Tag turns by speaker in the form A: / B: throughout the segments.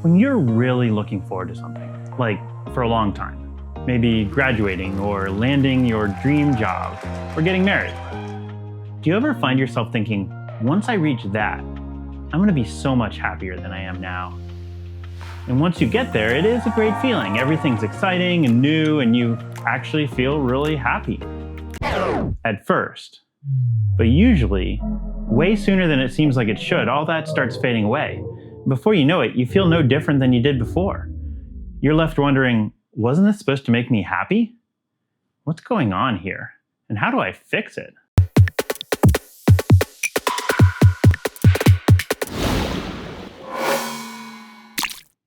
A: When you're really looking forward to something, like for a long time, maybe graduating or landing your dream job or getting married, do you ever find yourself thinking, once I reach that, I'm going to be so much happier than I am now? And once you get there, it is a great feeling. Everything's exciting and new, and you actually feel really happy at first. But usually, way sooner than it seems like it should, all that starts fading away. Before you know it, you feel no different than you did before. You're left wondering, wasn't this supposed to make me happy? What's going on here? And how do I fix it?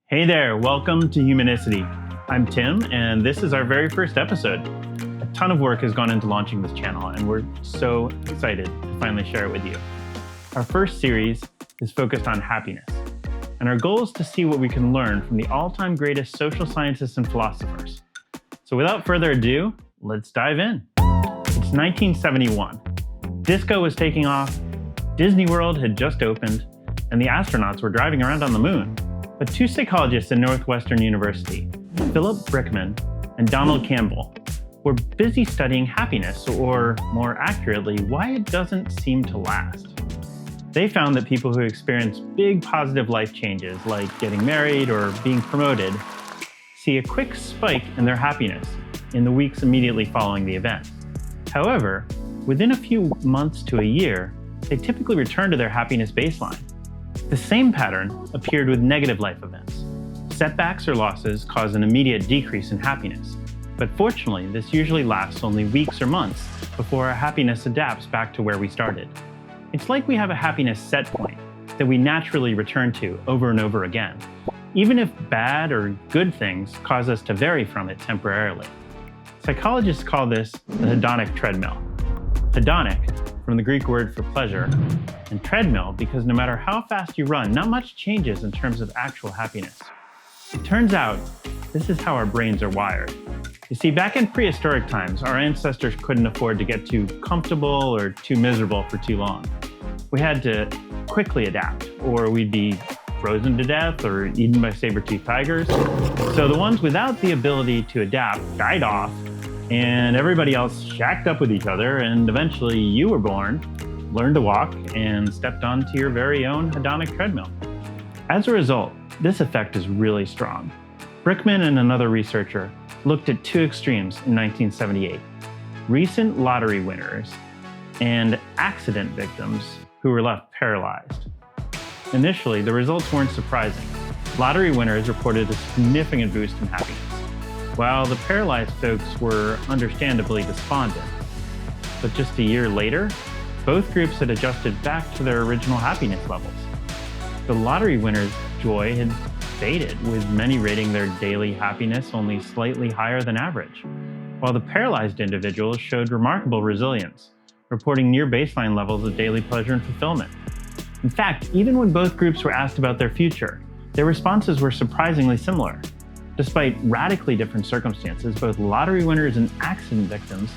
A: Hey there, welcome to Humanicity. I'm Tim, and this is our very first episode. A ton of work has gone into launching this channel, and we're so excited to finally share it with you. Our first series is focused on happiness, and our goal is to see what we can learn from the all-time greatest social scientists and philosophers. So without further ado, let's dive in. It's 1971. Disco was taking off, Disney World had just opened, and the astronauts were driving around on the moon. But two psychologists at Northwestern University, Philip Brickman and Donald Campbell, were busy studying happiness, or more accurately, why it doesn't seem to last. They found that people who experience big positive life changes, like getting married or being promoted, see a quick spike in their happiness in the weeks immediately following the event. However, within a few months to a year, they typically return to their happiness baseline. The same pattern appeared with negative life events. Setbacks or losses cause an immediate decrease in happiness. But fortunately, this usually lasts only weeks or months before our happiness adapts back to where we started. It's like we have a happiness set point that we naturally return to over and over again, even if bad or good things cause us to vary from it temporarily. Psychologists call this the hedonic treadmill. Hedonic, from the Greek word for pleasure, and treadmill because no matter how fast you run, not much changes in terms of actual happiness. It turns out, this is how our brains are wired. You see, back in prehistoric times, our ancestors couldn't afford to get too comfortable or too miserable for too long. We had to quickly adapt, or we'd be frozen to death or eaten by saber-toothed tigers. So the ones without the ability to adapt died off, and everybody else shacked up with each other, and eventually you were born, learned to walk, and stepped onto your very own hedonic treadmill. As a result, this effect is really strong. Brickman and another researcher looked at two extremes in 1978, recent lottery winners and accident victims who were left paralyzed. Initially, the results weren't surprising. Lottery winners reported a significant boost in happiness, while the paralyzed folks were understandably despondent. But just a year later, both groups had adjusted back to their original happiness levels. The lottery winners' joy had faded, with many rating their daily happiness only slightly higher than average, while the paralyzed individuals showed remarkable resilience, reporting near baseline levels of daily pleasure and fulfillment. In fact, even when both groups were asked about their future, their responses were surprisingly similar. Despite radically different circumstances, both lottery winners and accident victims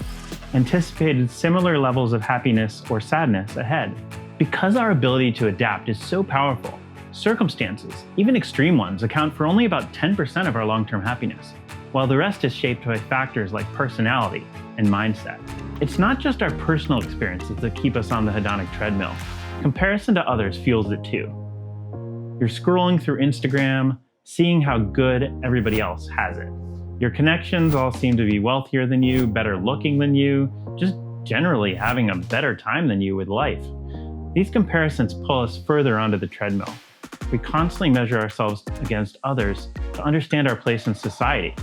A: anticipated similar levels of happiness or sadness ahead. Because our ability to adapt is so powerful, circumstances, even extreme ones, account for only about 10% of our long-term happiness, while the rest is shaped by factors like personality and mindset. It's not just our personal experiences that keep us on the hedonic treadmill. Comparison to others fuels it too. You're scrolling through Instagram, seeing how good everybody else has it. Your connections all seem to be wealthier than you, better looking than you, just generally having a better time than you with life. These comparisons pull us further onto the treadmill. We constantly measure ourselves against others to understand our place in society.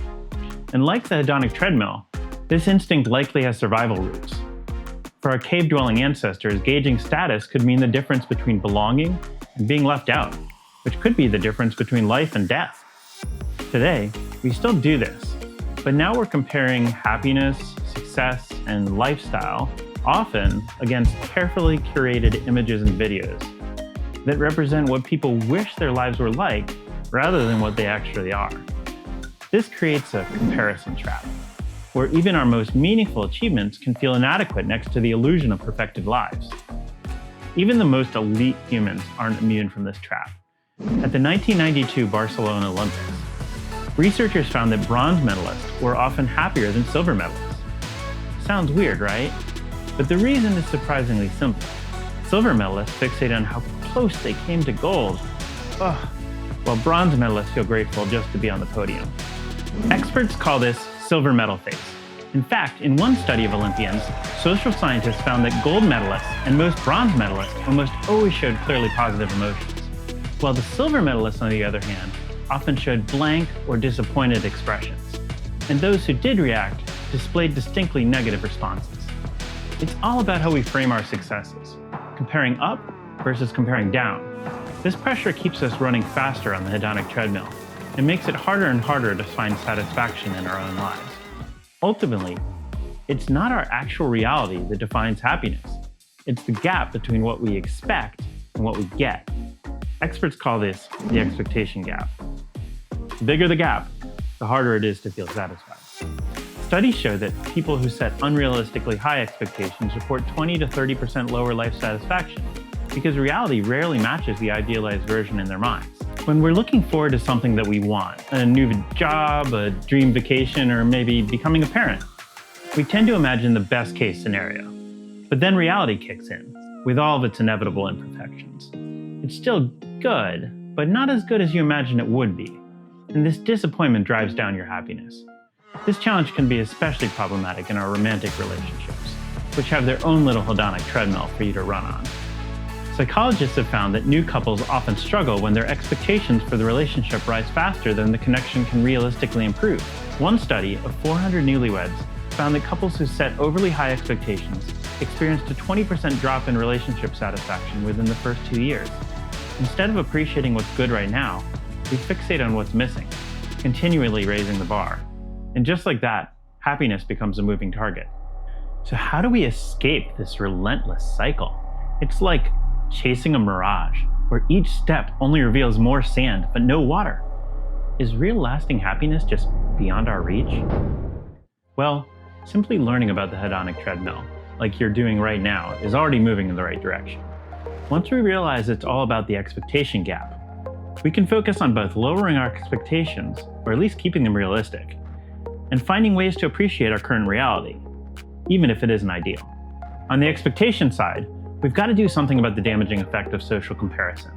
A: And like the hedonic treadmill, this instinct likely has survival roots. For our cave-dwelling ancestors, gauging status could mean the difference between belonging and being left out, which could be the difference between life and death. Today, we still do this, but now we're comparing happiness, success, and lifestyle, often against carefully curated images and videos that represent what people wish their lives were like rather than what they actually are. This creates a comparison trap, where even our most meaningful achievements can feel inadequate next to the illusion of perfected lives. Even the most elite humans aren't immune from this trap. At the 1992 Barcelona Olympics, researchers found that bronze medalists were often happier than silver medalists. Sounds weird, right? But the reason is surprisingly simple. Silver medalists fixate on how close they came to gold, while bronze medalists feel grateful just to be on the podium. Experts call this silver medal face. In fact, in one study of Olympians, social scientists found that gold medalists and most bronze medalists almost always showed clearly positive emotions, while the silver medalists, on the other hand, often showed blank or disappointed expressions. And those who did react displayed distinctly negative responses. It's all about how we frame our successes, comparing up versus comparing down. This pressure keeps us running faster on the hedonic treadmill and makes it harder and harder to find satisfaction in our own lives. Ultimately, it's not our actual reality that defines happiness. It's the gap between what we expect and what we get. Experts call this the expectation gap. The bigger the gap, the harder it is to feel satisfied. Studies show that people who set unrealistically high expectations report 20 to 30% lower life satisfaction because reality rarely matches the idealized version in their minds. When we're looking forward to something that we want, a new job, a dream vacation, or maybe becoming a parent, we tend to imagine the best case scenario. But then reality kicks in, with all of its inevitable imperfections. It's still good, but not as good as you imagined it would be. And this disappointment drives down your happiness. This challenge can be especially problematic in our romantic relationships, which have their own little hedonic treadmill for you to run on. Psychologists have found that new couples often struggle when their expectations for the relationship rise faster than the connection can realistically improve. One study of 400 newlyweds found that couples who set overly high expectations experienced a 20% drop in relationship satisfaction within the first 2 years. Instead of appreciating what's good right now, we fixate on what's missing, continually raising the bar. And just like that, happiness becomes a moving target. So how do we escape this relentless cycle? It's like chasing a mirage, where each step only reveals more sand but no water. Is real lasting happiness just beyond our reach? Well, simply learning about the hedonic treadmill, like you're doing right now, is already moving in the right direction. Once we realize it's all about the expectation gap, we can focus on both lowering our expectations, or at least keeping them realistic, and finding ways to appreciate our current reality, even if it isn't ideal. On the expectation side, we've got to do something about the damaging effect of social comparison.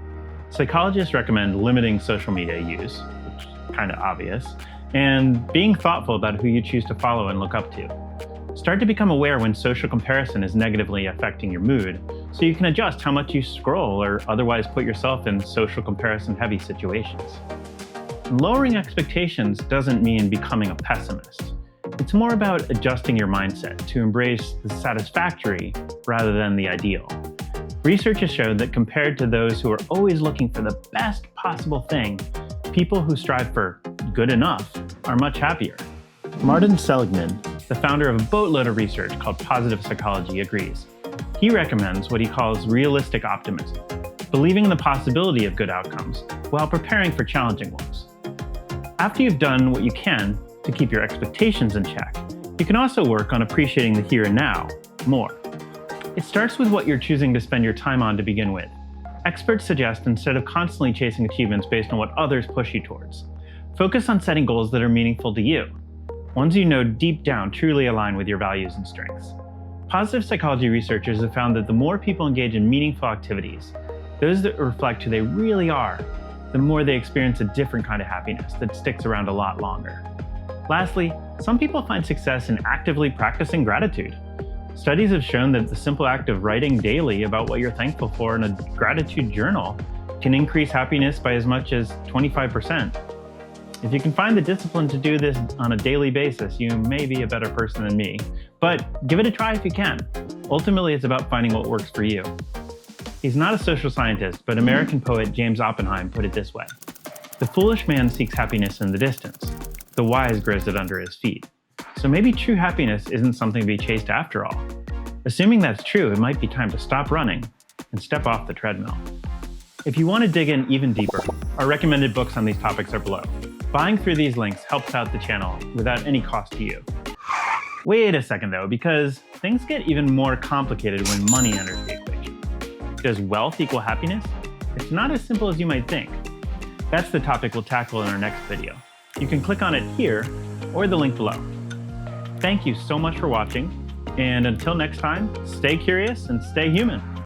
A: Psychologists recommend limiting social media use, which is kind of obvious, and being thoughtful about who you choose to follow and look up to. Start to become aware when social comparison is negatively affecting your mood, so you can adjust how much you scroll or otherwise put yourself in social comparison-heavy situations. Lowering expectations doesn't mean becoming a pessimist. It's more about adjusting your mindset to embrace the satisfactory rather than the ideal. Research has shown that compared to those who are always looking for the best possible thing, people who strive for good enough are much happier. Martin Seligman, the founder of a boatload of research called positive psychology, agrees. He recommends what he calls realistic optimism, believing in the possibility of good outcomes while preparing for challenging ones. After you've done what you can to keep your expectations in check, you can also work on appreciating the here and now more. It starts with what you're choosing to spend your time on to begin with. Experts suggest instead of constantly chasing achievements based on what others push you towards, focus on setting goals that are meaningful to you, ones you know deep down truly align with your values and strengths. Positive psychology researchers have found that the more people engage in meaningful activities, those that reflect who they really are, the more they experience a different kind of happiness that sticks around a lot longer. Lastly, some people find success in actively practicing gratitude. Studies have shown that the simple act of writing daily about what you're thankful for in a gratitude journal can increase happiness by as much as 25%. If you can find the discipline to do this on a daily basis, you may be a better person than me. But give it a try if you can. Ultimately, it's about finding what works for you. He's not a social scientist, but American poet James Oppenheim put it this way: "The foolish man seeks happiness in the distance. The wise grows it under his feet." So maybe true happiness isn't something to be chased after all. Assuming that's true, it might be time to stop running and step off the treadmill. If you want to dig in even deeper, our recommended books on these topics are below. Buying through these links helps out the channel without any cost to you. Wait a second though, because things get even more complicated when money enters the equation. Does wealth equal happiness? It's not as simple as you might think. That's the topic we'll tackle in our next video. You can click on it here or the link below. Thank you so much for watching, and until next time, stay curious and stay human.